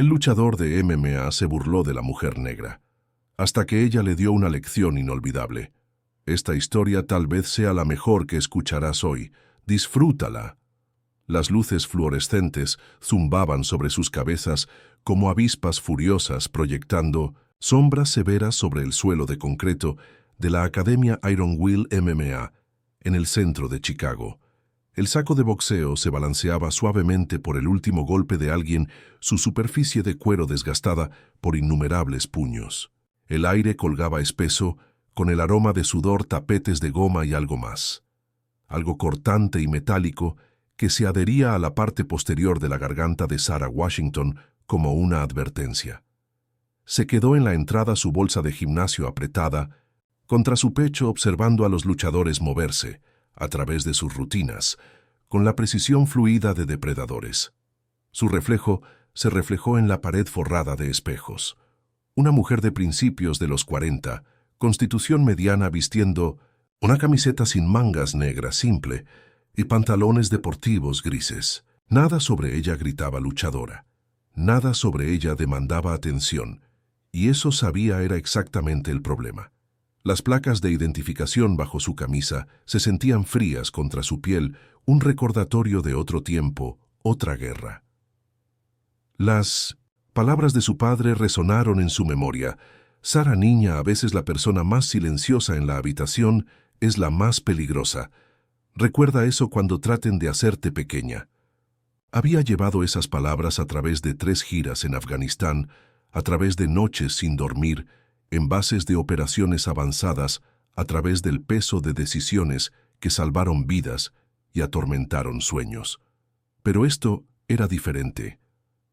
El luchador de MMA se burló de la mujer negra, hasta que ella le dio una lección inolvidable. Esta historia tal vez sea la mejor que escucharás hoy. Disfrútala. Las luces fluorescentes zumbaban sobre sus cabezas como avispas furiosas proyectando sombras severas sobre el suelo de concreto de la Academia Iron Will MMA, en el centro de Chicago. El saco de boxeo se balanceaba suavemente por el último golpe de alguien, su superficie de cuero desgastada por innumerables puños. El aire colgaba espeso, con el aroma de sudor, tapetes de goma y algo más. Algo cortante y metálico que se adhería a la parte posterior de la garganta de Sarah Washington como una advertencia. Se quedó en la entrada su bolsa de gimnasio apretada contra su pecho, observando a los luchadores moverse, a través de sus rutinas, con la precisión fluida de depredadores. Su reflejo se reflejó en la pared forrada de espejos. Una mujer de principios de los 40, constitución mediana, vistiendo una camiseta sin mangas negra simple y pantalones deportivos grises. Nada sobre ella gritaba luchadora. Nada sobre ella demandaba atención, y eso sabía era exactamente el problema. Las placas de identificación bajo su camisa se sentían frías contra su piel, un recordatorio de otro tiempo, otra guerra. Las palabras de su padre resonaron en su memoria. Sarah, niña, a veces la persona más silenciosa en la habitación, es la más peligrosa. Recuerda eso cuando traten de hacerte pequeña. Había llevado esas palabras a través de 3 giras en Afganistán, a través de noches sin dormir, en bases de operaciones avanzadas, a través del peso de decisiones que salvaron vidas y atormentaron sueños. Pero esto era diferente.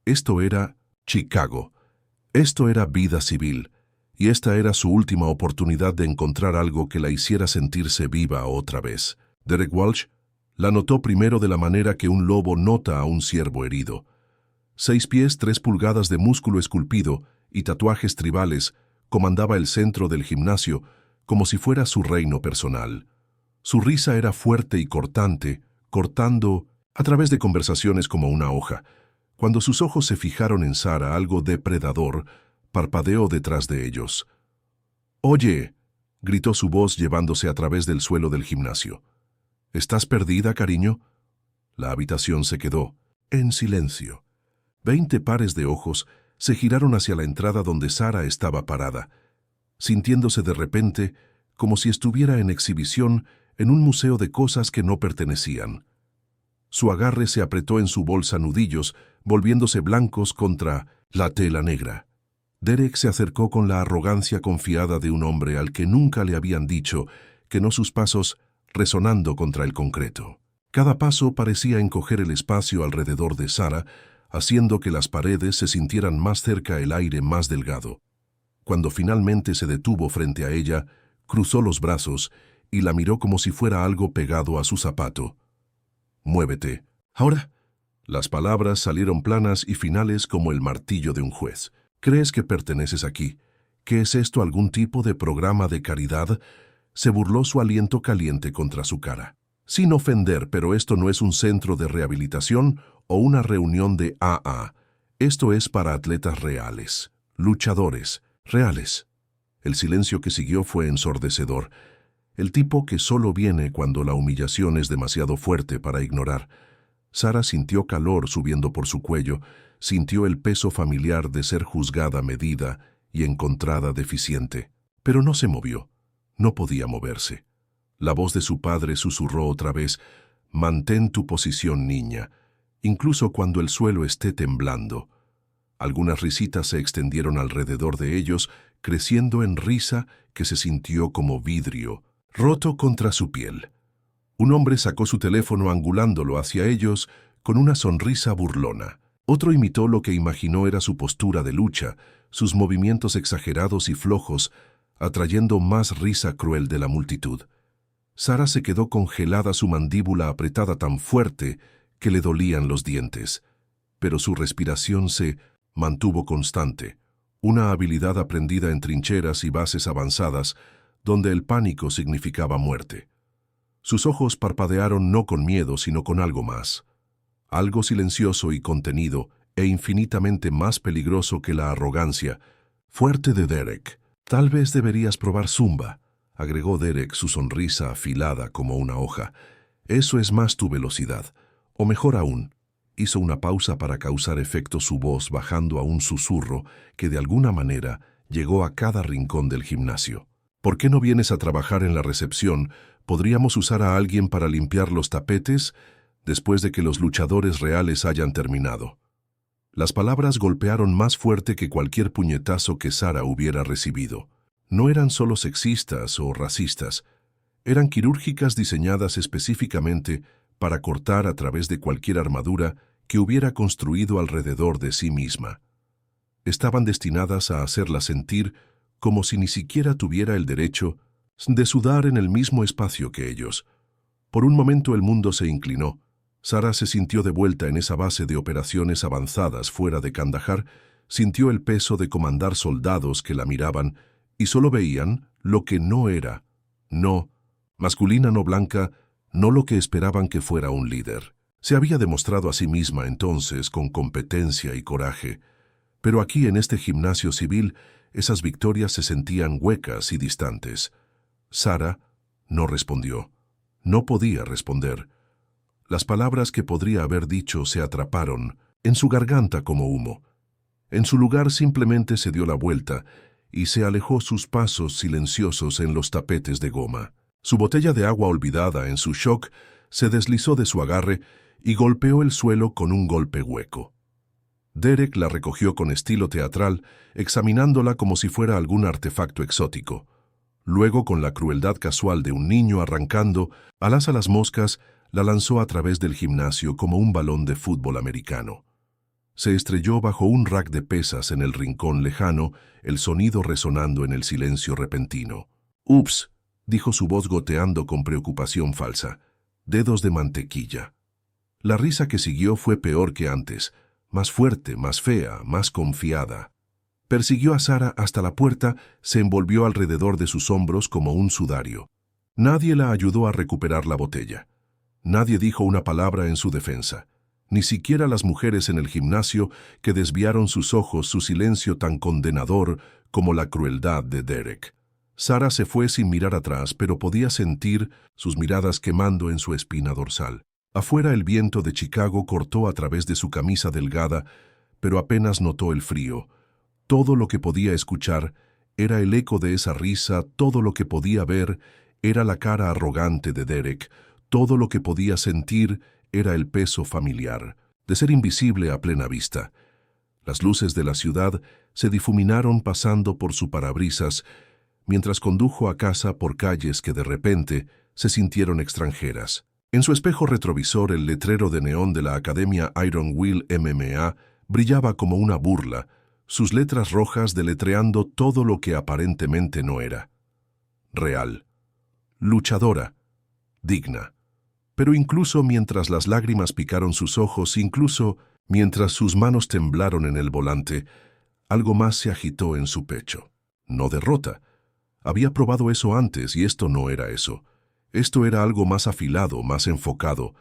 Esto era Chicago. Esto era vida civil, y esta era su última oportunidad de encontrar algo que la hiciera sentirse viva otra vez. Derek Walsh la notó primero de la manera que un lobo nota a un ciervo herido. 6 pies, 3 pulgadas de músculo esculpido y tatuajes tribales, comandaba el centro del gimnasio como si fuera su reino personal. Su risa era fuerte y cortante, cortando a través de conversaciones como una hoja. Cuando sus ojos se fijaron en Sarah, algo depredador parpadeó detrás de ellos. «Oye», gritó su voz llevándose a través del suelo del gimnasio. «¿Estás perdida, cariño?» La habitación se quedó en silencio. 20 pares de ojos se giraron hacia la entrada donde Sarah estaba parada, sintiéndose de repente como si estuviera en exhibición en un museo de cosas que no pertenecían. Su agarre se apretó en su bolsa nudillos, volviéndose blancos contra la tela negra. Derek se acercó con la arrogancia confiada de un hombre al que nunca le habían dicho que no, sus pasos resonando contra el concreto. Cada paso parecía encoger el espacio alrededor de Sarah, haciendo que las paredes se sintieran más cerca, el aire más delgado. Cuando finalmente se detuvo frente a ella, cruzó los brazos y la miró como si fuera algo pegado a su zapato. «Muévete. Ahora». Las palabras salieron planas y finales como el martillo de un juez. «¿Crees que perteneces aquí? ¿Qué es esto, algún tipo de programa de caridad?» Se burló su aliento caliente contra su cara. «Sin ofender, pero esto no es un centro de rehabilitación o una reunión de AA. Esto es para atletas reales, luchadores reales». El silencio que siguió fue ensordecedor. El tipo que solo viene cuando la humillación es demasiado fuerte para ignorar. Sarah sintió calor subiendo por su cuello, sintió el peso familiar de ser juzgada, medida y encontrada deficiente. Pero no se movió. No podía moverse. La voz de su padre susurró otra vez: «Mantén tu posición, niña, incluso cuando el suelo esté temblando». Algunas risitas se extendieron alrededor de ellos, creciendo en risa que se sintió como vidrio, roto contra su piel. Un hombre sacó su teléfono angulándolo hacia ellos con una sonrisa burlona. Otro imitó lo que imaginó era su postura de lucha, sus movimientos exagerados y flojos, atrayendo más risa cruel de la multitud. Sarah se quedó congelada, su mandíbula apretada tan fuerte que le dolían los dientes. Pero su respiración se mantuvo constante, una habilidad aprendida en trincheras y bases avanzadas, donde el pánico significaba muerte. Sus ojos parpadearon no con miedo, sino con algo más. Algo silencioso y contenido, e infinitamente más peligroso que la arrogancia fuerte de Derek. «Tal vez deberías probar Zumba», agregó Derek, su sonrisa afilada como una hoja. «Eso es más tu velocidad. O mejor aún». Hizo una pausa para causar efecto su voz, bajando a un susurro que de alguna manera llegó a cada rincón del gimnasio. «¿Por qué no vienes a trabajar en la recepción? ¿Podríamos usar a alguien para limpiar los tapetes después de que los luchadores reales hayan terminado?» Las palabras golpearon más fuerte que cualquier puñetazo que Sarah hubiera recibido. No eran solo sexistas o racistas, eran quirúrgicas diseñadas específicamente para cortar a través de cualquier armadura que hubiera construido alrededor de sí misma. Estaban destinadas a hacerla sentir como si ni siquiera tuviera el derecho de sudar en el mismo espacio que ellos. Por un momento el mundo se inclinó. Sarah se sintió de vuelta en esa base de operaciones avanzadas fuera de Kandahar, sintió el peso de comandar soldados que la miraban y solo veían lo que no era. No, masculina no blanca, no lo que esperaban que fuera un líder. Se había demostrado a sí misma entonces con competencia y coraje, pero aquí en este gimnasio civil esas victorias se sentían huecas y distantes. Sarah no respondió. No podía responder. Las palabras que podría haber dicho se atraparon en su garganta como humo. En su lugar simplemente se dio la vuelta y se alejó sus pasos silenciosos en los tapetes de goma. Su botella de agua olvidada en su shock se deslizó de su agarre y golpeó el suelo con un golpe hueco. Derek la recogió con estilo teatral, examinándola como si fuera algún artefacto exótico. Luego, con la crueldad casual de un niño arrancando alas a las moscas, la lanzó a través del gimnasio como un balón de fútbol americano. Se estrelló bajo un rack de pesas en el rincón lejano, el sonido resonando en el silencio repentino. «Ups», dijo su voz goteando con preocupación falsa. «Dedos de mantequilla». La risa que siguió fue peor que antes, más fuerte, más fea, más confiada. Persiguió a Sarah hasta la puerta, se envolvió alrededor de sus hombros como un sudario. Nadie la ayudó a recuperar la botella. Nadie dijo una palabra en su defensa. Ni siquiera las mujeres en el gimnasio, que desviaron sus ojos, su silencio tan condenador como la crueldad de Derek. Sarah se fue sin mirar atrás, pero podía sentir sus miradas quemando en su espina dorsal. Afuera el viento de Chicago cortó a través de su camisa delgada, pero apenas notó el frío. Todo lo que podía escuchar era el eco de esa risa, todo lo que podía ver era la cara arrogante de Derek, todo lo que podía sentir era el peso familiar, de ser invisible a plena vista. Las luces de la ciudad se difuminaron pasando por su parabrisas, mientras condujo a casa por calles que de repente se sintieron extranjeras. En su espejo retrovisor el letrero de neón de la Academia Iron Will MMA brillaba como una burla, sus letras rojas deletreando todo lo que aparentemente no era. Real. Luchadora. Digna. Pero incluso mientras las lágrimas picaron sus ojos, incluso mientras sus manos temblaron en el volante, algo más se agitó en su pecho. No derrota. Había probado eso antes y esto no era eso. Esto era algo más afilado, más enfocado.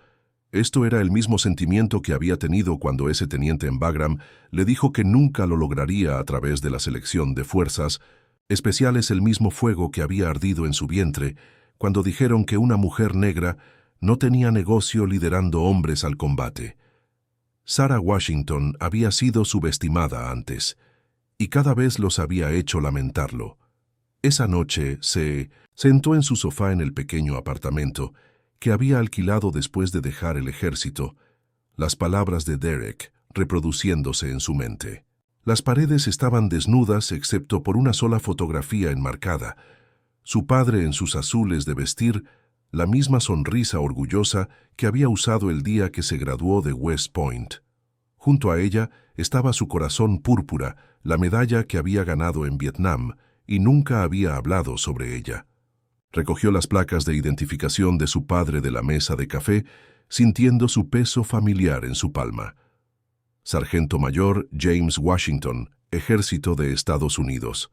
Esto era el mismo sentimiento que había tenido cuando ese teniente en Bagram le dijo que nunca lo lograría a través de la selección de fuerzas especiales, el mismo fuego que había ardido en su vientre cuando dijeron que una mujer negra no tenía negocio liderando hombres al combate. Sarah Washington había sido subestimada antes, y cada vez los había hecho lamentarlo. Esa noche se sentó en su sofá en el pequeño apartamento que había alquilado después de dejar el ejército, las palabras de Derek reproduciéndose en su mente. Las paredes estaban desnudas excepto por una sola fotografía enmarcada, su padre en sus azules de vestir, la misma sonrisa orgullosa que había usado el día que se graduó de West Point. Junto a ella estaba su corazón púrpura, la medalla que había ganado en Vietnam, y nunca había hablado sobre ella. Recogió las placas de identificación de su padre de la mesa de café, sintiendo su peso familiar en su palma. Sargento Mayor James Washington, Ejército de Estados Unidos.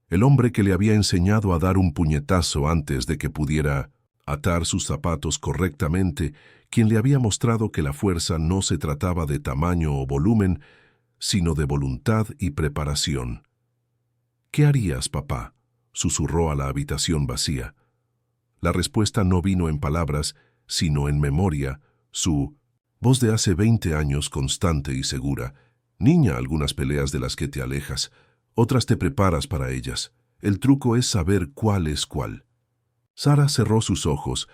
El hombre que le había enseñado a dar un puñetazo antes de que pudiera atar sus zapatos correctamente, quien le había mostrado que la fuerza no se trataba de tamaño o volumen, sino de voluntad y preparación. «¿Qué harías, papá?», susurró a la habitación vacía. La respuesta no vino en palabras, sino en memoria, su voz de hace 20 años constante y segura. «Niña, algunas peleas de las que te alejas, otras te preparas para ellas. El truco es saber cuál es cuál». Sara cerró sus ojos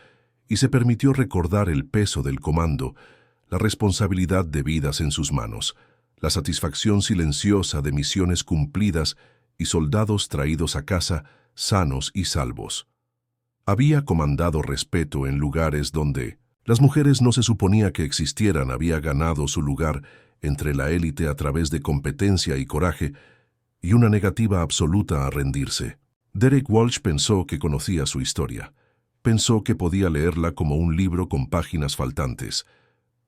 y se permitió recordar el peso del comando, la responsabilidad de vidas en sus manos, la satisfacción silenciosa de misiones cumplidas y soldados traídos a casa sanos y salvos. Había comandado respeto en lugares donde las mujeres no se suponía que existieran, había ganado su lugar entre la élite a través de competencia y coraje y una negativa absoluta a rendirse. Derek Walsh pensó que conocía su historia. Pensó que podía leerla como un libro con páginas faltantes,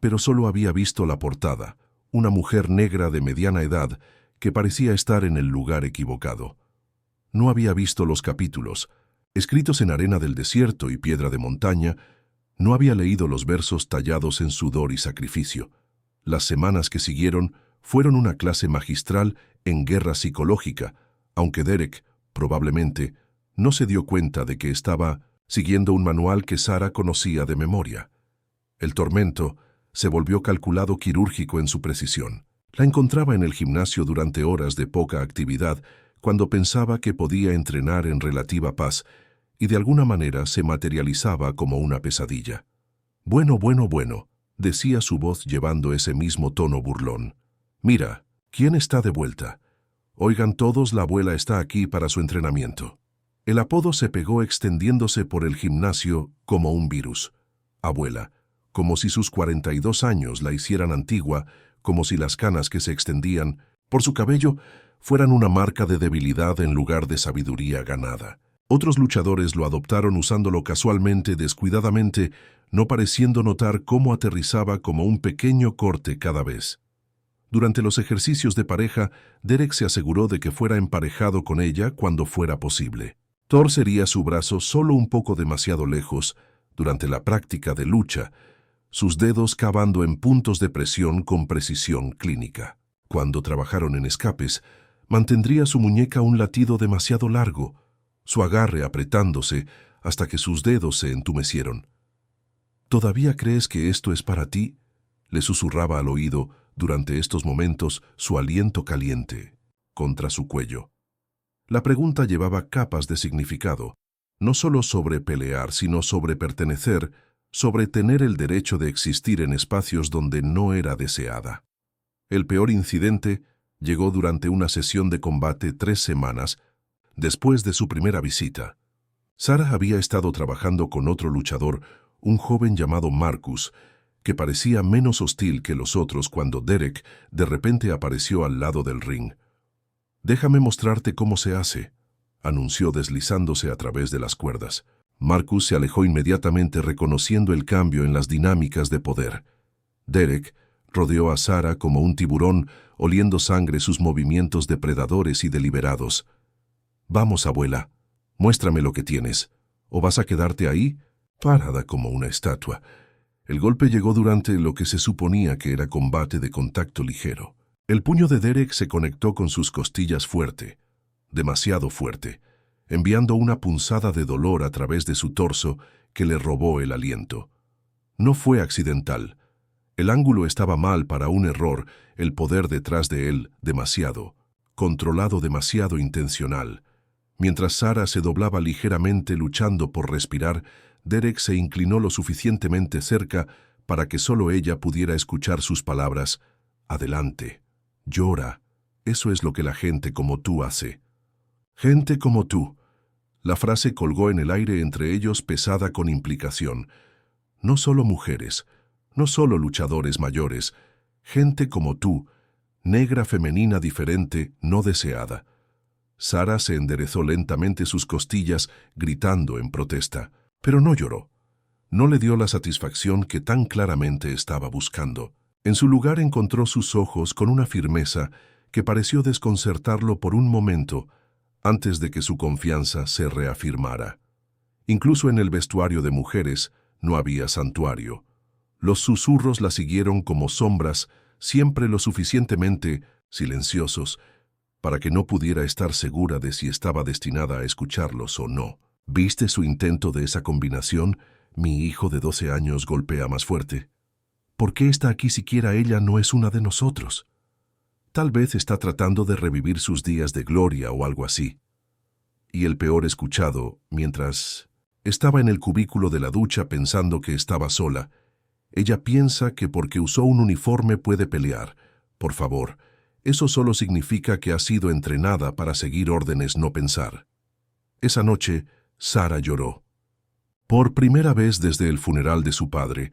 pero solo había visto la portada, una mujer negra de mediana edad que parecía estar en el lugar equivocado. No había visto los capítulos, escritos en arena del desierto y piedra de montaña. No había leído los versos tallados en sudor y sacrificio. Las semanas que siguieron fueron una clase magistral en guerra psicológica, aunque Derek, probablemente, no se dio cuenta de que estaba siguiendo un manual que Sara conocía de memoria. El tormento se volvió calculado quirúrgico en su precisión. La encontraba en el gimnasio durante horas de poca actividad, cuando pensaba que podía entrenar en relativa paz, y de alguna manera se materializaba como una pesadilla. «Bueno, bueno, bueno», decía su voz llevando ese mismo tono burlón. «Mira, ¿quién está de vuelta? Oigan todos, la abuela está aquí para su entrenamiento». El apodo se pegó extendiéndose por el gimnasio como un virus. Abuela, como si sus 42 años la hicieran antigua, como si las canas que se extendían por su cabello fueran una marca de debilidad en lugar de sabiduría ganada. Otros luchadores lo adoptaron usándolo casualmente, descuidadamente, no pareciendo notar cómo aterrizaba como un pequeño corte cada vez. Durante los ejercicios de pareja, Derek se aseguró de que fuera emparejado con ella cuando fuera posible. Torcería su brazo solo un poco demasiado lejos durante la práctica de lucha, sus dedos cavando en puntos de presión con precisión clínica. Cuando trabajaron en escapes, mantendría su muñeca un latido demasiado largo, su agarre apretándose hasta que sus dedos se entumecieron. «¿Todavía crees que esto es para ti?», le susurraba al oído durante estos momentos su aliento caliente contra su cuello. La pregunta llevaba capas de significado, no solo sobre pelear, sino sobre pertenecer, sobre tener el derecho de existir en espacios donde no era deseada. El peor incidente llegó durante una sesión de combate 3 semanas después de su primera visita. Sara había estado trabajando con otro luchador, un joven llamado Marcus, que parecía menos hostil que los otros cuando Derek de repente apareció al lado del ring. «Déjame mostrarte cómo se hace», anunció deslizándose a través de las cuerdas. Marcus se alejó inmediatamente reconociendo el cambio en las dinámicas de poder. Derek rodeó a Sara como un tiburón, oliendo sangre sus movimientos depredadores y deliberados. «Vamos, abuela, muéstrame lo que tienes. ¿O vas a quedarte ahí, parada como una estatua?» El golpe llegó durante lo que se suponía que era combate de contacto ligero. El puño de Derek se conectó con sus costillas fuerte, demasiado fuerte, enviando una punzada de dolor a través de su torso que le robó el aliento. No fue accidental. El ángulo estaba mal para un error, el poder detrás de él demasiado, controlado, demasiado intencional. Mientras Sara se doblaba ligeramente luchando por respirar, Derek se inclinó lo suficientemente cerca para que solo ella pudiera escuchar sus palabras. «Adelante. Llora. Eso es lo que la gente como tú hace». «Gente como tú». La frase colgó en el aire entre ellos pesada con implicación. No solo mujeres, no solo luchadores mayores, gente como tú, negra, femenina, diferente, no deseada. Sara se enderezó lentamente sus costillas, gritando en protesta, pero no lloró. No le dio la satisfacción que tan claramente estaba buscando. En su lugar encontró sus ojos con una firmeza que pareció desconcertarlo por un momento antes de que su confianza se reafirmara. Incluso en el vestuario de mujeres no había santuario. Los susurros la siguieron como sombras, siempre lo suficientemente silenciosos para que no pudiera estar segura de si estaba destinada a escucharlos o no. ¿Viste su intento de esa combinación? Mi hijo de 12 años golpea más fuerte. ¿Por qué está aquí siquiera ella no es una de nosotros? Tal vez está tratando de revivir sus días de gloria o algo así. Y el peor escuchado, mientras estaba en el cubículo de la ducha pensando que estaba sola, ella piensa que porque usó un uniforme puede pelear. Por favor, eso solo significa que ha sido entrenada para seguir órdenes, no pensar. Esa noche, Sara lloró. Por primera vez desde el funeral de su padre,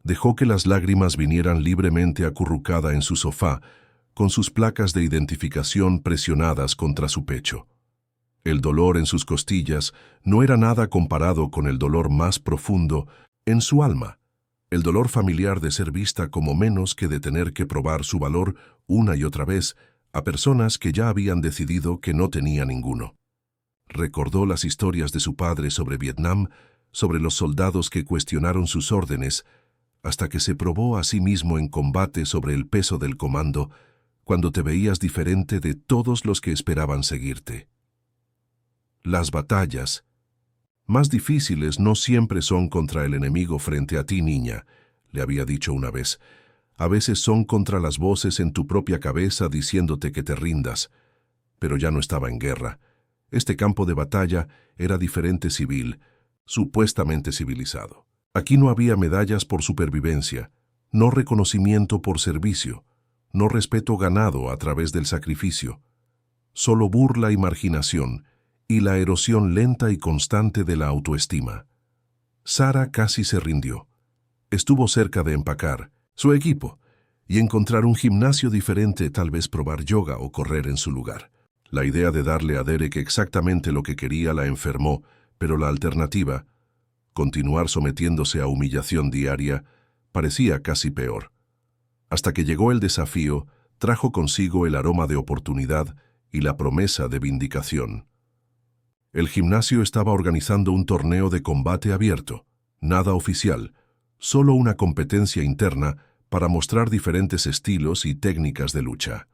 dejó que las lágrimas vinieran libremente acurrucada en su sofá, con sus placas de identificación presionadas contra su pecho. El dolor en sus costillas no era nada comparado con el dolor más profundo en su alma, el dolor familiar de ser vista como menos que de tener que probar su valor una y otra vez a personas que ya habían decidido que no tenía ninguno. Recordó las historias de su padre sobre Vietnam, sobre los soldados que cuestionaron sus órdenes, hasta que se probó a sí mismo en combate sobre el peso del comando, cuando te veías diferente de todos los que esperaban seguirte. Las batallas más difíciles no siempre son contra el enemigo frente a ti, niña, le había dicho una vez. A veces son contra las voces en tu propia cabeza diciéndote que te rindas. Pero ya no estaba en guerra. Este campo de batalla era diferente, civil, supuestamente civilizado. Aquí no había medallas por supervivencia, no reconocimiento por servicio, no respeto ganado a través del sacrificio, solo burla y marginación, y la erosión lenta y constante de la autoestima. Sara casi se rindió. Estuvo cerca de empacar su equipo y encontrar un gimnasio diferente, tal vez probar yoga o correr en su lugar. La idea de darle a Derek exactamente lo que quería la enfermó, pero la alternativa, continuar sometiéndose a humillación diaria, parecía casi peor. Hasta que llegó el desafío, trajo consigo el aroma de oportunidad y la promesa de vindicación. El gimnasio estaba organizando un torneo de combate abierto, nada oficial, solo una competencia interna para mostrar diferentes estilos y técnicas de lucha.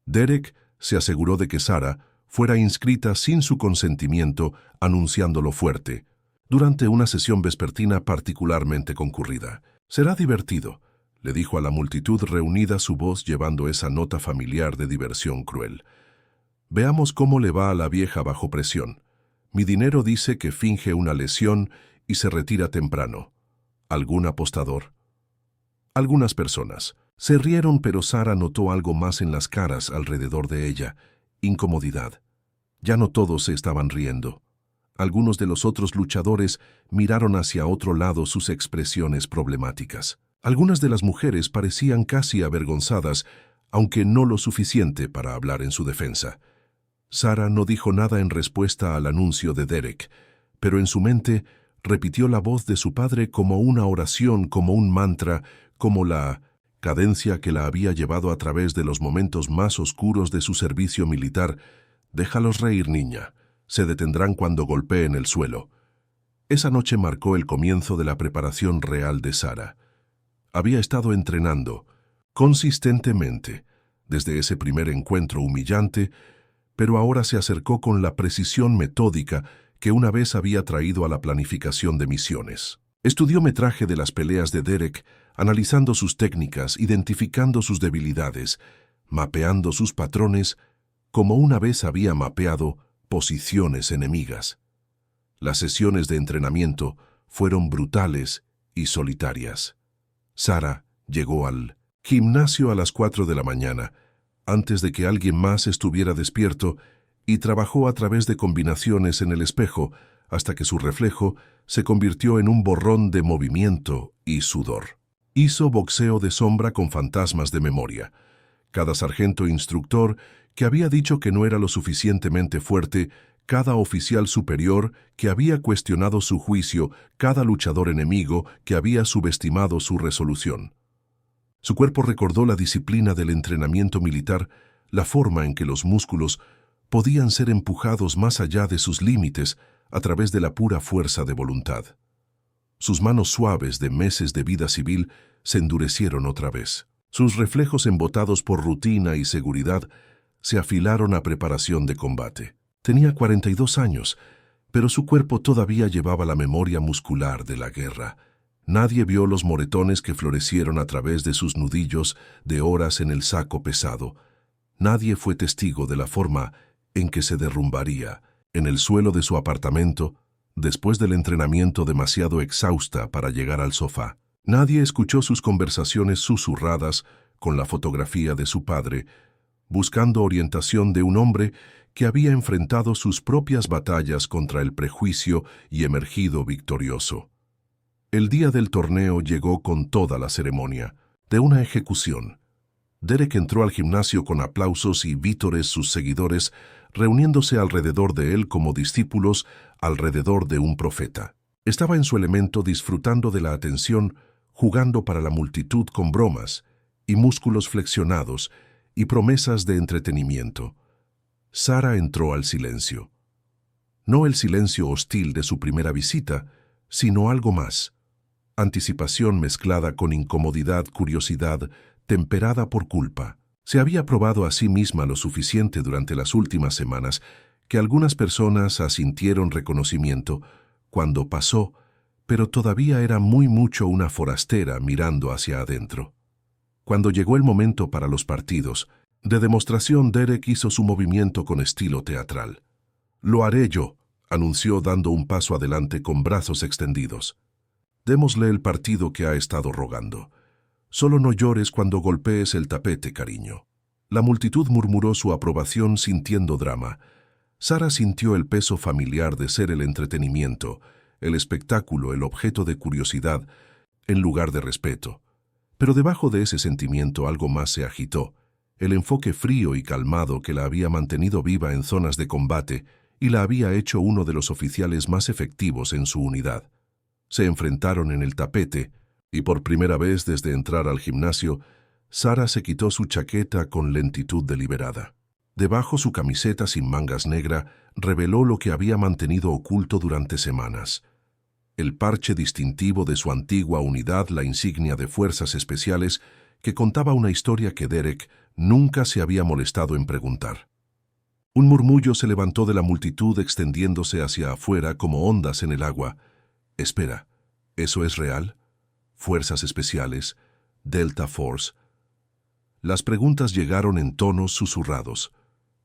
Derek se aseguró de que Sara fuera inscrita sin su consentimiento, anunciándolo fuerte, durante una sesión vespertina particularmente concurrida. «Será divertido», le dijo a la multitud reunida, su voz llevando esa nota familiar de diversión cruel. «Veamos cómo le va a la vieja bajo presión. Mi dinero dice que finge una lesión y se retira temprano. ¿Algún apostador?» Algunas personas se rieron, pero Sara notó algo más en las caras alrededor de ella: incomodidad. Ya no todos se estaban riendo. Algunos de los otros luchadores miraron hacia otro lado, sus expresiones problemáticas. Algunas de las mujeres parecían casi avergonzadas, aunque no lo suficiente para hablar en su defensa. Sara no dijo nada en respuesta al anuncio de Derek, pero en su mente repitió la voz de su padre como una oración, como un mantra, como la cadencia que la había llevado a través de los momentos más oscuros de su servicio militar. «Déjalos reír, niña. Se detendrán cuando golpeen el suelo». Esa noche marcó el comienzo de la preparación real de Sara. Había estado entrenando consistentemente desde ese primer encuentro humillante, pero ahora se acercó con la precisión metódica que una vez había traído a la planificación de misiones. Estudió metraje de las peleas de Derek, analizando sus técnicas, identificando sus debilidades, mapeando sus patrones, como una vez había mapeado posiciones enemigas. Las sesiones de entrenamiento fueron brutales y solitarias. Sara llegó al gimnasio a las 4 de la mañana, antes de que alguien más estuviera despierto, y trabajó a través de combinaciones en el espejo hasta que su reflejo se convirtió en un borrón de movimiento y sudor. Hizo boxeo de sombra con fantasmas de memoria. Cada sargento instructor que había dicho que no era lo suficientemente fuerte, cada oficial superior que había cuestionado su juicio, cada luchador enemigo que había subestimado su resolución. Su cuerpo recordó la disciplina del entrenamiento militar, la forma en que los músculos podían ser empujados más allá de sus límites a través de la pura fuerza de voluntad. Sus manos suaves de meses de vida civil se endurecieron otra vez. Sus reflejos embotados por rutina y seguridad se afilaron a preparación de combate. Tenía 42 años, pero su cuerpo todavía llevaba la memoria muscular de la guerra. Nadie vio los moretones que florecieron a través de sus nudillos de horas en el saco pesado. Nadie fue testigo de la forma en que se derrumbaría en el suelo de su apartamento después del entrenamiento demasiado exhausta para llegar al sofá. Nadie escuchó sus conversaciones susurradas con la fotografía de su padre, buscando orientación de un hombre que había enfrentado sus propias batallas contra el prejuicio y emergido victorioso. El día del torneo llegó con toda la ceremonia de una ejecución. Derek entró al gimnasio con aplausos y vítores sus seguidores, reuniéndose alrededor de él como discípulos alrededor de un profeta. Estaba en su elemento disfrutando de la atención, jugando para la multitud con bromas y músculos flexionados y promesas de entretenimiento. Sara entró al silencio. No el silencio hostil de su primera visita, sino algo más. Anticipación mezclada con incomodidad, curiosidad, temperada por culpa. Se había probado a sí misma lo suficiente durante las últimas semanas que algunas personas asintieron reconocimiento cuando pasó, pero todavía era muy mucho una forastera mirando hacia adentro. Cuando llegó el momento para los partidos de demostración, Derek hizo su movimiento con estilo teatral. «Lo haré yo», anunció dando un paso adelante con brazos extendidos. «Démosle el partido que ha estado rogando. Solo no llores cuando golpees el tapete, cariño». La multitud murmuró su aprobación sintiendo drama. Sara sintió el peso familiar de ser el entretenimiento, el espectáculo, el objeto de curiosidad, en lugar de respeto. Pero debajo de ese sentimiento algo más se agitó, el enfoque frío y calmado que la había mantenido viva en zonas de combate y la había hecho uno de los oficiales más efectivos en su unidad. Se enfrentaron en el tapete, y por primera vez desde entrar al gimnasio, Sara se quitó su chaqueta con lentitud deliberada. Debajo su camiseta sin mangas negra reveló lo que había mantenido oculto durante semanas. El parche distintivo de su antigua unidad, la insignia de fuerzas especiales, que contaba una historia que Derek nunca se había molestado en preguntar. Un murmullo se levantó de la multitud extendiéndose hacia afuera como ondas en el agua. «Espera, ¿eso es real? ¿Fuerzas especiales? ¿Delta Force?» Las preguntas llegaron en tonos susurrados.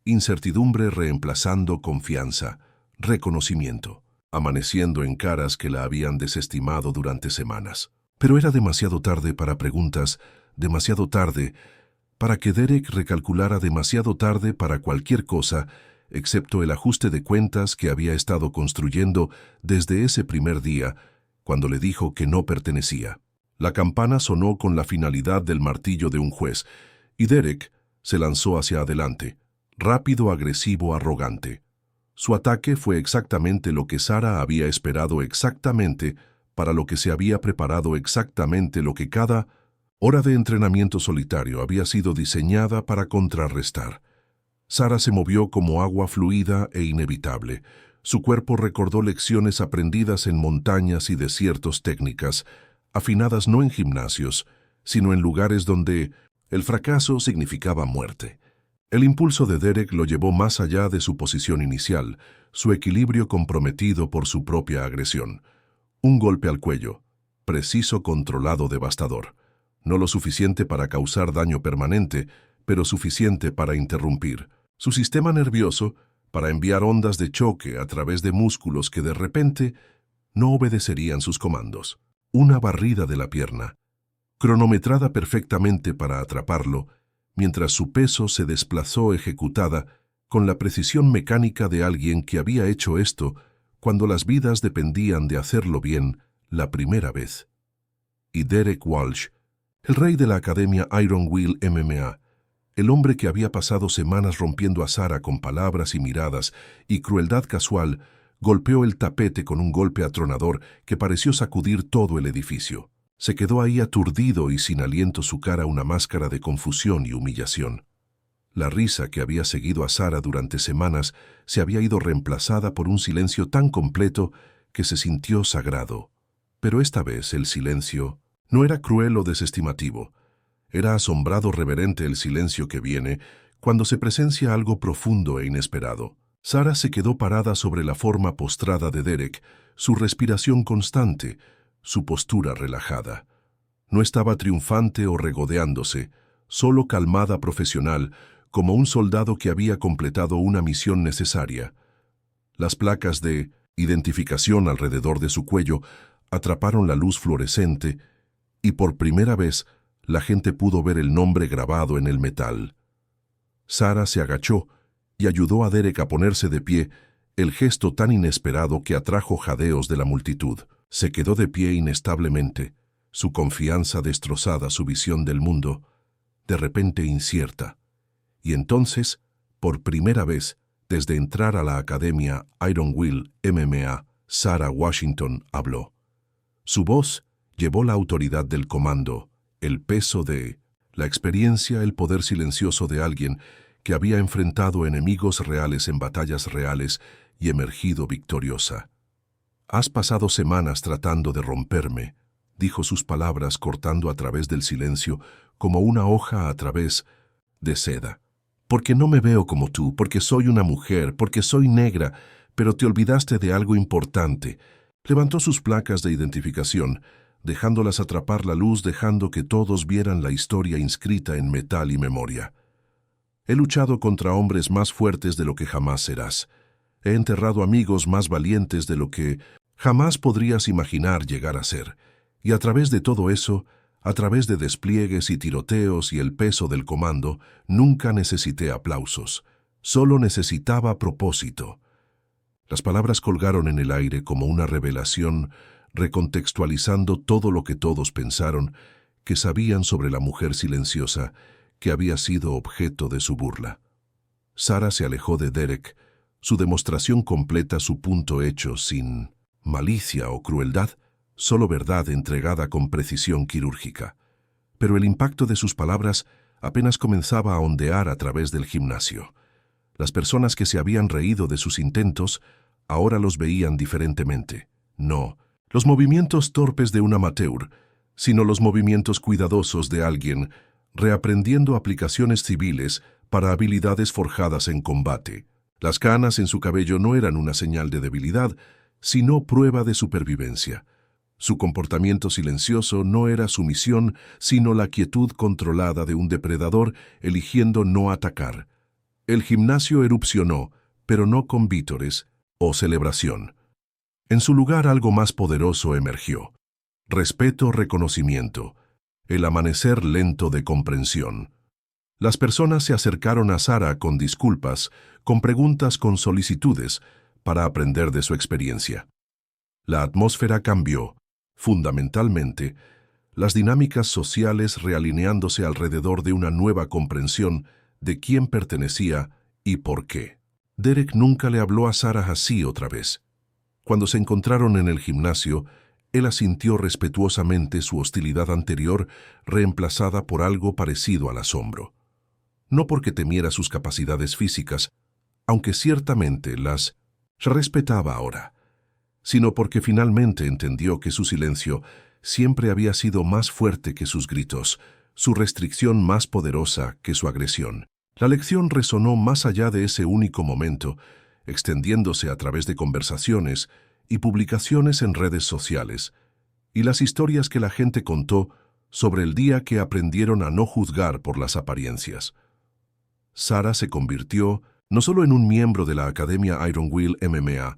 Incertidumbre reemplazando confianza, reconocimiento, amaneciendo en caras que la habían desestimado durante semanas. Pero era demasiado tarde para preguntas, demasiado tarde para que Derek recalculara, demasiado tarde para cualquier cosa, excepto el ajuste de cuentas que había estado construyendo desde ese primer día, cuando le dijo que no pertenecía. La campana sonó con la finalidad del martillo de un juez, y Derek se lanzó hacia adelante, rápido, agresivo, arrogante. Su ataque fue exactamente lo que Sara había esperado, exactamente para lo que se había preparado, exactamente lo que cada hora de entrenamiento solitario había sido diseñada para contrarrestar. Sara se movió como agua fluida e inevitable. Su cuerpo recordó lecciones aprendidas en montañas y desiertos, técnicas afinadas no en gimnasios, sino en lugares donde el fracaso significaba muerte. El impulso de Derek lo llevó más allá de su posición inicial, su equilibrio comprometido por su propia agresión. Un golpe al cuello, preciso, controlado, devastador. No lo suficiente para causar daño permanente, pero suficiente para interrumpir su sistema nervioso, para enviar ondas de choque a través de músculos que de repente no obedecerían sus comandos. Una barrida de la pierna, cronometrada perfectamente para atraparlo, mientras su peso se desplazó, ejecutada con la precisión mecánica de alguien que había hecho esto cuando las vidas dependían de hacerlo bien la primera vez. Y Derek Walsh, el rey de la Academia Iron Will MMA, el hombre que había pasado semanas rompiendo a Sara con palabras y miradas y crueldad casual, golpeó el tapete con un golpe atronador que pareció sacudir todo el edificio. Se quedó ahí aturdido y sin aliento, su cara una máscara de confusión y humillación. La risa que había seguido a Sara durante semanas se había ido reemplazada por un silencio tan completo que se sintió sagrado, Pero esta vez el silencio no era cruel o desestimativo. Era asombrado reverente el silencio que viene cuando se presencia algo profundo e inesperado. Sarah se quedó parada sobre la forma postrada de Derek, su respiración constante, su postura relajada. No estaba triunfante o regodeándose, solo calmada profesional, como un soldado que había completado una misión necesaria. Las placas de identificación alrededor de su cuello atraparon la luz fluorescente y por primera vez la gente pudo ver el nombre grabado en el metal. Sarah se agachó y ayudó a Derek a ponerse de pie, el gesto tan inesperado que atrajo jadeos de la multitud. Se quedó de pie inestablemente, su confianza destrozada, su visión del mundo, de repente incierta. Y entonces, por primera vez, desde entrar a la academia Iron Will MMA, Sarah Washington habló. Su voz llevó la autoridad del comando, el peso de la experiencia, el poder silencioso de alguien que había enfrentado enemigos reales en batallas reales y emergido victoriosa. «Has pasado semanas tratando de romperme», dijo sus palabras cortando a través del silencio como una hoja a través de seda. «Porque no me veo como tú, porque soy una mujer, porque soy negra, pero te olvidaste de algo importante». Levantó sus placas de identificación, dejándolas atrapar la luz, dejando que todos vieran la historia inscrita en metal y memoria. «He luchado contra hombres más fuertes de lo que jamás serás. He enterrado amigos más valientes de lo que jamás podrías imaginar llegar a ser. Y a través de todo eso, a través de despliegues y tiroteos y el peso del comando, nunca necesité aplausos. Solo necesitaba propósito». Las palabras colgaron en el aire como una revelación, recontextualizando todo lo que todos pensaron que sabían sobre la mujer silenciosa que había sido objeto de su burla. Sarah se alejó de Derek, su demostración completa, su punto hecho sin malicia o crueldad, solo verdad entregada con precisión quirúrgica. Pero el impacto de sus palabras apenas comenzaba a ondear a través del gimnasio. Las personas que se habían reído de sus intentos ahora los veían diferentemente. No los movimientos torpes de un amateur, sino los movimientos cuidadosos de alguien reaprendiendo aplicaciones civiles para habilidades forjadas en combate. Las canas en su cabello no eran una señal de debilidad, sino prueba de supervivencia. Su comportamiento silencioso no era sumisión, sino la quietud controlada de un depredador eligiendo no atacar. El gimnasio erupcionó, pero no con vítores o celebración. En su lugar algo más poderoso emergió. Respeto, reconocimiento. El amanecer lento de comprensión. Las personas se acercaron a Sarah con disculpas, con preguntas, con solicitudes, para aprender de su experiencia. La atmósfera cambió, fundamentalmente, las dinámicas sociales realineándose alrededor de una nueva comprensión de quién pertenecía y por qué. Derek nunca le habló a Sarah así otra vez. Cuando se encontraron en el gimnasio, él asintió respetuosamente su hostilidad anterior, reemplazada por algo parecido al asombro. No porque temiera sus capacidades físicas, aunque ciertamente las respetaba ahora, sino porque finalmente entendió que su silencio siempre había sido más fuerte que sus gritos, su restricción más poderosa que su agresión. La lección resonó más allá de ese único momento, extendiéndose a través de conversaciones y publicaciones en redes sociales, y las historias que la gente contó sobre el día que aprendieron a no juzgar por las apariencias. Sarah se convirtió no solo en un miembro de la Academia Iron Will MMA,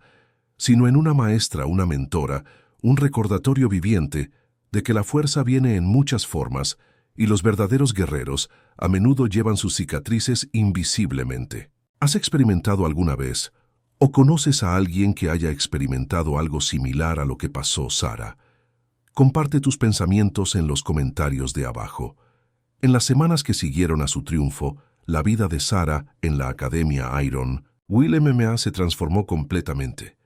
sino en una maestra, una mentora, un recordatorio viviente de que la fuerza viene en muchas formas y los verdaderos guerreros a menudo llevan sus cicatrices invisiblemente. ¿Has experimentado alguna vez o conoces a alguien que haya experimentado algo similar a lo que pasó Sarah? Comparte tus pensamientos en los comentarios de abajo. En las semanas que siguieron a su triunfo, la vida de Sarah en la Academia Iron Will MMA se transformó completamente.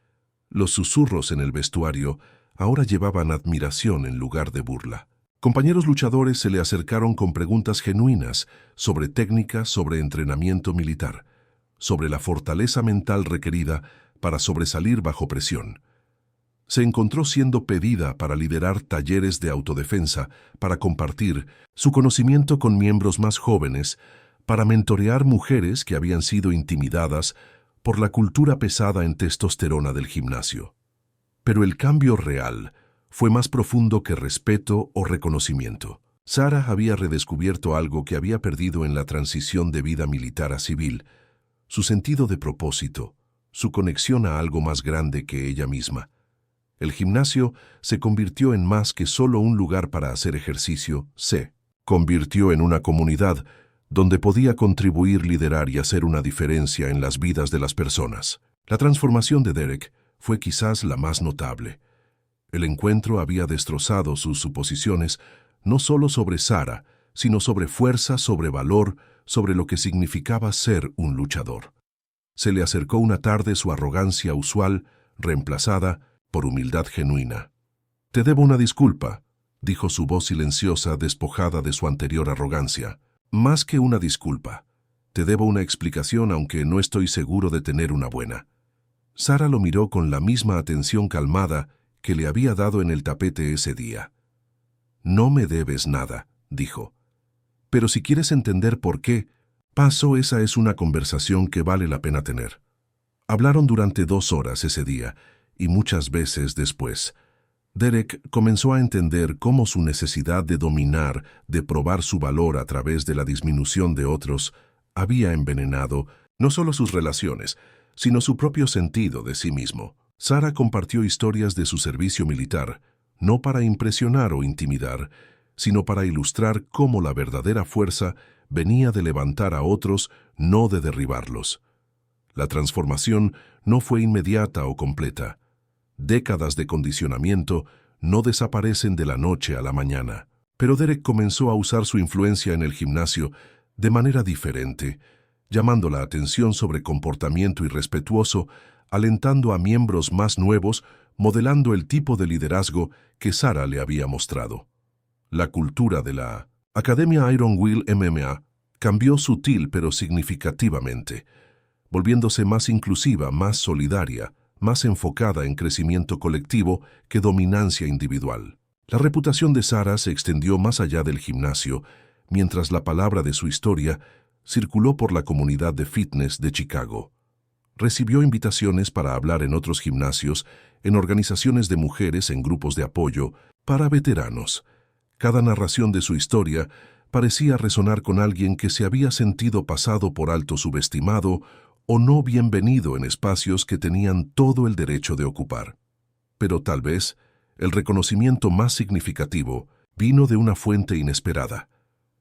Los susurros en el vestuario ahora llevaban admiración en lugar de burla. Compañeros luchadores se le acercaron con preguntas genuinas sobre técnica, sobre entrenamiento militar, sobre la fortaleza mental requerida para sobresalir bajo presión. Se encontró siendo pedida para liderar talleres de autodefensa, para compartir su conocimiento con miembros más jóvenes, para mentorear mujeres que habían sido intimidadas por la cultura pesada en testosterona del gimnasio. Pero el cambio real fue más profundo que respeto o reconocimiento. Sarah había redescubierto algo que había perdido en la transición de vida militar a civil: su sentido de propósito, su conexión a algo más grande que ella misma. El gimnasio se convirtió en más que solo un lugar para hacer ejercicio, se convirtió en una comunidad donde podía contribuir, liderar y hacer una diferencia en las vidas de las personas. La transformación de Derek fue quizás la más notable. El encuentro había destrozado sus suposiciones no solo sobre Sarah, sino sobre fuerza, sobre valor, sobre lo que significaba ser un luchador. Se le acercó una tarde su arrogancia usual, reemplazada por humildad genuina. «Te debo una disculpa», dijo su voz silenciosa, despojada de su anterior arrogancia. «Más que una disculpa. Te debo una explicación, aunque no estoy seguro de tener una buena». Sarah lo miró con la misma atención calmada que le había dado en el tapete ese día. «No me debes nada», dijo. «Pero si quieres entender por qué, esa es una conversación que vale la pena tener». Hablaron durante 2 horas ese día, y muchas veces después. Derek comenzó a entender cómo su necesidad de dominar, de probar su valor a través de la disminución de otros, había envenenado no solo sus relaciones, sino su propio sentido de sí mismo. Sarah compartió historias de su servicio militar, no para impresionar o intimidar, sino para ilustrar cómo la verdadera fuerza venía de levantar a otros, no de derribarlos. La transformación no fue inmediata o completa. Décadas de condicionamiento no desaparecen de la noche a la mañana. Pero Derek comenzó a usar su influencia en el gimnasio de manera diferente, llamando la atención sobre comportamiento irrespetuoso, alentando a miembros más nuevos, modelando el tipo de liderazgo que Sarah le había mostrado. La cultura de la Academia Iron Will MMA cambió sutil pero significativamente, volviéndose más inclusiva, más solidaria, más enfocada en crecimiento colectivo que dominancia individual. La reputación de Sarah se extendió más allá del gimnasio, mientras la palabra de su historia circuló por la comunidad de fitness de Chicago. Recibió invitaciones para hablar en otros gimnasios, en organizaciones de mujeres, en grupos de apoyo, para veteranos. Cada narración de su historia parecía resonar con alguien que se había sentido pasado por alto, subestimado o no bienvenido en espacios que tenían todo el derecho de ocupar. Pero tal vez el reconocimiento más significativo vino de una fuente inesperada.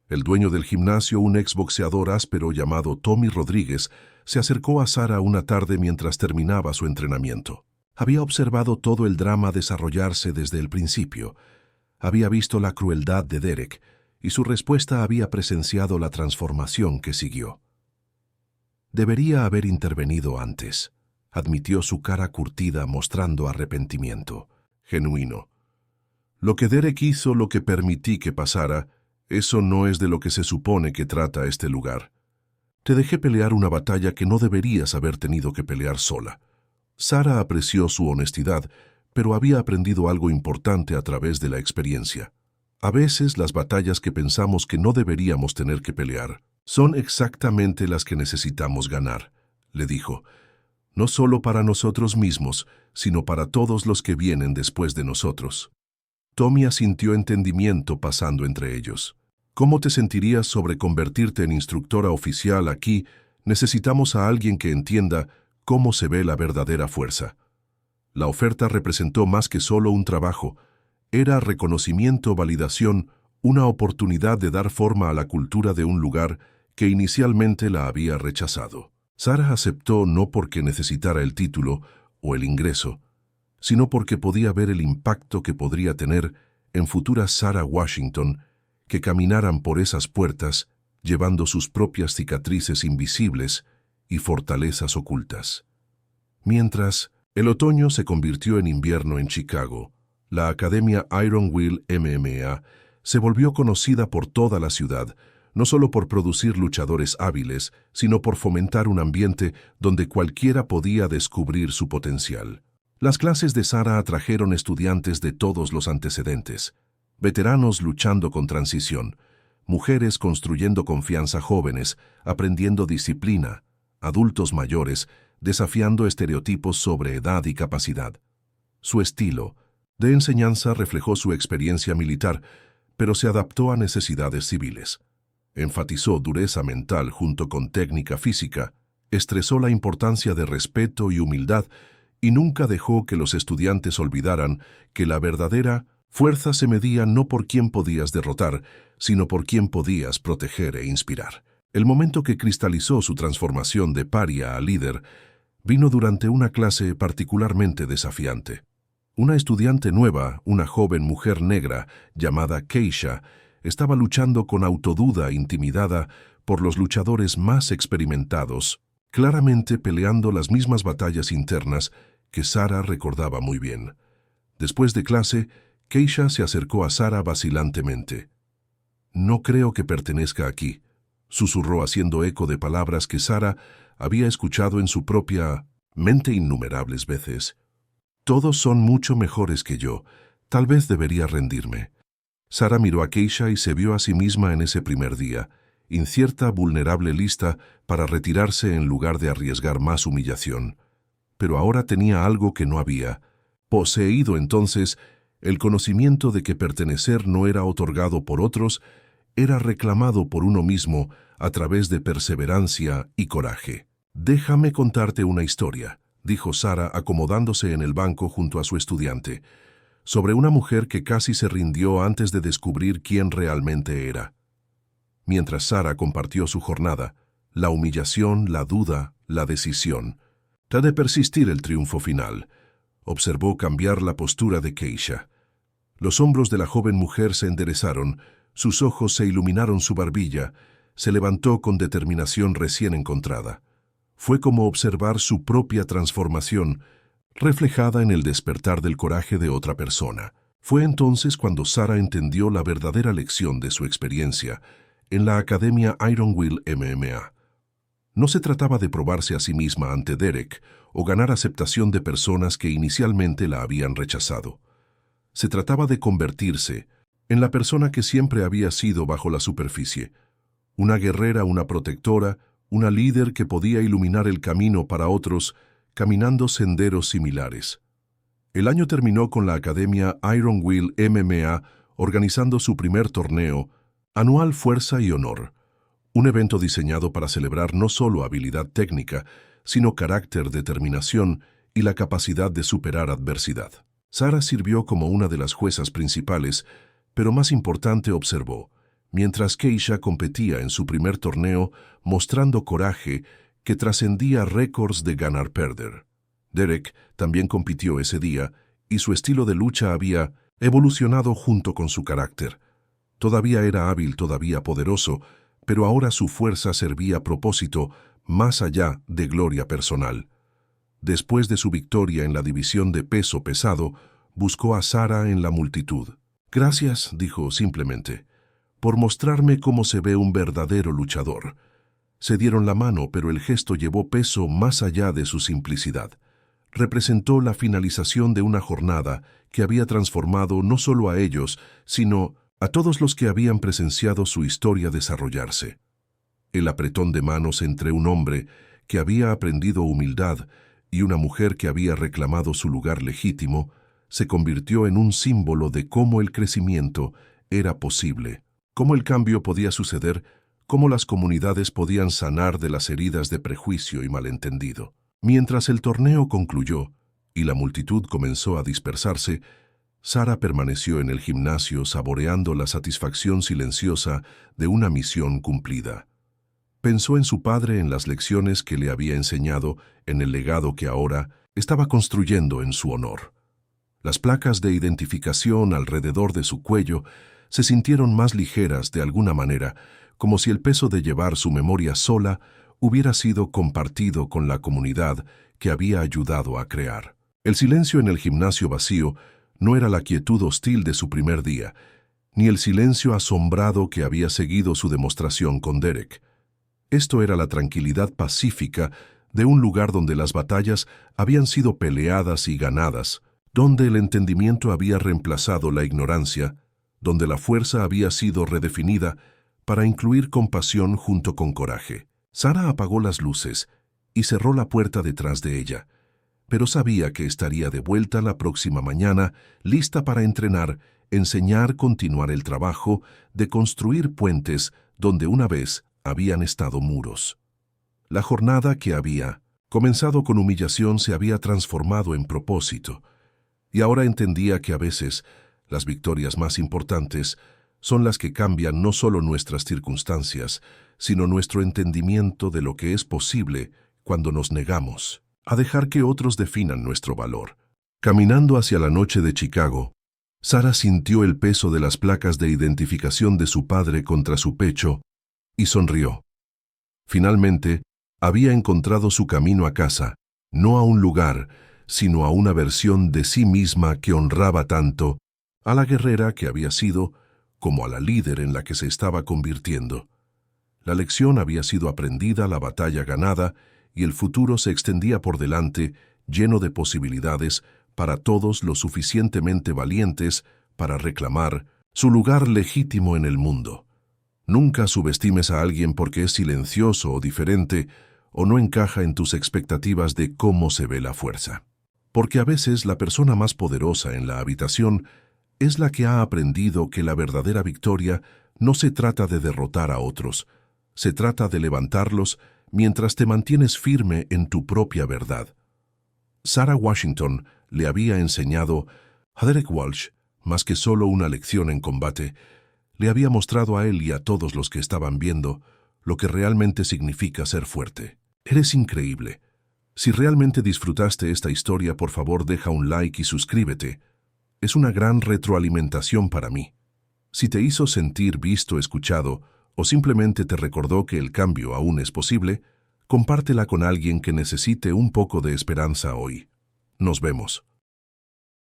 El dueño del gimnasio, un exboxeador áspero llamado Tommy Rodríguez, se acercó a Sarah una tarde mientras terminaba su entrenamiento. Había observado todo el drama desarrollarse desde el principio. Había visto la crueldad de Derek, y su respuesta había presenciado la transformación que siguió. «Debería haber intervenido antes», admitió, su cara curtida mostrando arrepentimiento genuino. «Lo que Derek hizo, lo que permití que pasara, eso no es de lo que se supone que trata este lugar. Te dejé pelear una batalla que no deberías haber tenido que pelear sola». Sarah apreció su honestidad, pero había aprendido algo importante a través de la experiencia. A veces las batallas que pensamos que no deberíamos tener que pelear son exactamente las que necesitamos ganar, le dijo. No solo para nosotros mismos, sino para todos los que vienen después de nosotros. Tommy asintió, entendimiento pasando entre ellos. ¿Cómo te sentirías sobre convertirte en instructora oficial aquí? Necesitamos a alguien que entienda cómo se ve la verdadera fuerza. La oferta representó más que solo un trabajo. Era reconocimiento, validación, una oportunidad de dar forma a la cultura de un lugar que inicialmente la había rechazado. Sarah aceptó no porque necesitara el título o el ingreso, sino porque podía ver el impacto que podría tener en futuras Sarah Washington que caminaran por esas puertas llevando sus propias cicatrices invisibles y fortalezas ocultas. Mientras, el otoño se convirtió en invierno en Chicago. La Academia Iron Will MMA se volvió conocida por toda la ciudad, no solo por producir luchadores hábiles, sino por fomentar un ambiente donde cualquiera podía descubrir su potencial. Las clases de Sara atrajeron estudiantes de todos los antecedentes, veteranos luchando con transición, mujeres construyendo confianza, jóvenes aprendiendo disciplina, adultos mayores desafiando estereotipos sobre edad y capacidad. Su estilo de enseñanza reflejó su experiencia militar, pero se adaptó a necesidades civiles. Enfatizó dureza mental junto con técnica física, estresó la importancia de respeto y humildad y nunca dejó que los estudiantes olvidaran que la verdadera fuerza se medía no por quién podías derrotar, sino por quién podías proteger e inspirar. El momento que cristalizó su transformación de paria a líder vino durante una clase particularmente desafiante. Una estudiante nueva, una joven mujer negra llamada Keisha, estaba luchando con autoduda intimidada por los luchadores más experimentados, claramente peleando las mismas batallas internas que Sara recordaba muy bien. Después de clase, Keisha se acercó a Sara vacilantemente. «No creo que pertenezca aquí», susurró haciendo eco de palabras que Sara había escuchado en su propia mente innumerables veces. «Todos son mucho mejores que yo. Tal vez debería rendirme». Sara miró a Keisha y se vio a sí misma en ese primer día, incierta, vulnerable, lista para retirarse en lugar de arriesgar más humillación. Pero ahora tenía algo que no había. Poseído entonces, el conocimiento de que pertenecer no era otorgado por otros, era reclamado por uno mismo a través de perseverancia y coraje. «Déjame contarte una historia», dijo Sara acomodándose en el banco junto a su estudiante, sobre una mujer que casi se rindió antes de descubrir quién realmente era. Mientras Sara compartió su jornada, la humillación, la duda, la decisión, ha de persistir el triunfo final, observó cambiar la postura de Keisha. Los hombros de la joven mujer se enderezaron, sus ojos se iluminaron, su barbilla se levantó con determinación recién encontrada. Fue como observar su propia transformación, reflejada en el despertar del coraje de otra persona. Fue entonces cuando Sara entendió la verdadera lección de su experiencia en la Academia Iron Will MMA. No se trataba de probarse a sí misma ante Derek o ganar aceptación de personas que inicialmente la habían rechazado. Se trataba de convertirse en la persona que siempre había sido bajo la superficie, una guerrera, una protectora, una líder que podía iluminar el camino para otros, caminando senderos similares. El año terminó con la Academia Iron Will MMA organizando su primer torneo, anual Fuerza y Honor, un evento diseñado para celebrar no solo habilidad técnica, sino carácter, determinación y la capacidad de superar adversidad. Sara sirvió como una de las juezas principales, pero más importante observó, mientras Keisha competía en su primer torneo mostrando coraje que trascendía récords de ganar-perder. Derek también compitió ese día y su estilo de lucha había evolucionado junto con su carácter. Todavía era hábil, todavía poderoso, pero ahora su fuerza servía a propósito más allá de gloria personal. Después de su victoria en la división de peso pesado, buscó a Sara en la multitud. «Gracias», dijo simplemente, «por mostrarme cómo se ve un verdadero luchador». Se dieron la mano, pero el gesto llevó peso más allá de su simplicidad. Representó la finalización de una jornada que había transformado no solo a ellos, sino a todos los que habían presenciado su historia desarrollarse. El apretón de manos entre un hombre que había aprendido humildad y una mujer que había reclamado su lugar legítimo se convirtió en un símbolo de cómo el crecimiento era posible, cómo el cambio podía suceder, cómo las comunidades podían sanar de las heridas de prejuicio y malentendido. Mientras el torneo concluyó y la multitud comenzó a dispersarse, Sara permaneció en el gimnasio saboreando la satisfacción silenciosa de una misión cumplida. Pensó en su padre, en las lecciones que le había enseñado, en el legado que ahora estaba construyendo en su honor. Las placas de identificación alrededor de su cuello se sintieron más ligeras de alguna manera, como si el peso de llevar su memoria sola hubiera sido compartido con la comunidad que había ayudado a crear. El silencio en el gimnasio vacío no era la quietud hostil de su primer día, ni el silencio asombrado que había seguido su demostración con Derek. Esto era la tranquilidad pacífica de un lugar donde las batallas habían sido peleadas y ganadas, donde el entendimiento había reemplazado la ignorancia, donde la fuerza había sido redefinida para incluir compasión junto con coraje. Sara apagó las luces y cerró la puerta detrás de ella, pero sabía que estaría de vuelta la próxima mañana, lista para entrenar, enseñar, continuar el trabajo de construir puentes donde una vez habían estado muros. La jornada que había comenzado con humillación se había transformado en propósito, y ahora entendía que a veces las victorias más importantes son las que cambian no solo nuestras circunstancias, sino nuestro entendimiento de lo que es posible cuando nos negamos a dejar que otros definan nuestro valor. Caminando hacia la noche de Chicago, Sara sintió el peso de las placas de identificación de su padre contra su pecho y sonrió. Finalmente, había encontrado su camino a casa, no a un lugar, sino a una versión de sí misma que honraba tanto a la guerrera que había sido como a la líder en la que se estaba convirtiendo. La lección había sido aprendida, la batalla ganada, y el futuro se extendía por delante, lleno de posibilidades para todos lo suficientemente valientes para reclamar su lugar legítimo en el mundo. Nunca subestimes a alguien porque es silencioso o diferente o no encaja en tus expectativas de cómo se ve la fuerza. Porque a veces la persona más poderosa en la habitación es la que ha aprendido que la verdadera victoria no se trata de derrotar a otros, se trata de levantarlos mientras te mantienes firme en tu propia verdad. Sarah Washington le había enseñado a Derek Walsh, más que solo una lección en combate, le había mostrado a él y a todos los que estaban viendo lo que realmente significa ser fuerte. Eres increíble. Si realmente disfrutaste esta historia, por favor deja un like y suscríbete. Es una gran retroalimentación para mí. Si te hizo sentir visto, escuchado, o simplemente te recordó que el cambio aún es posible, compártela con alguien que necesite un poco de esperanza hoy. Nos vemos.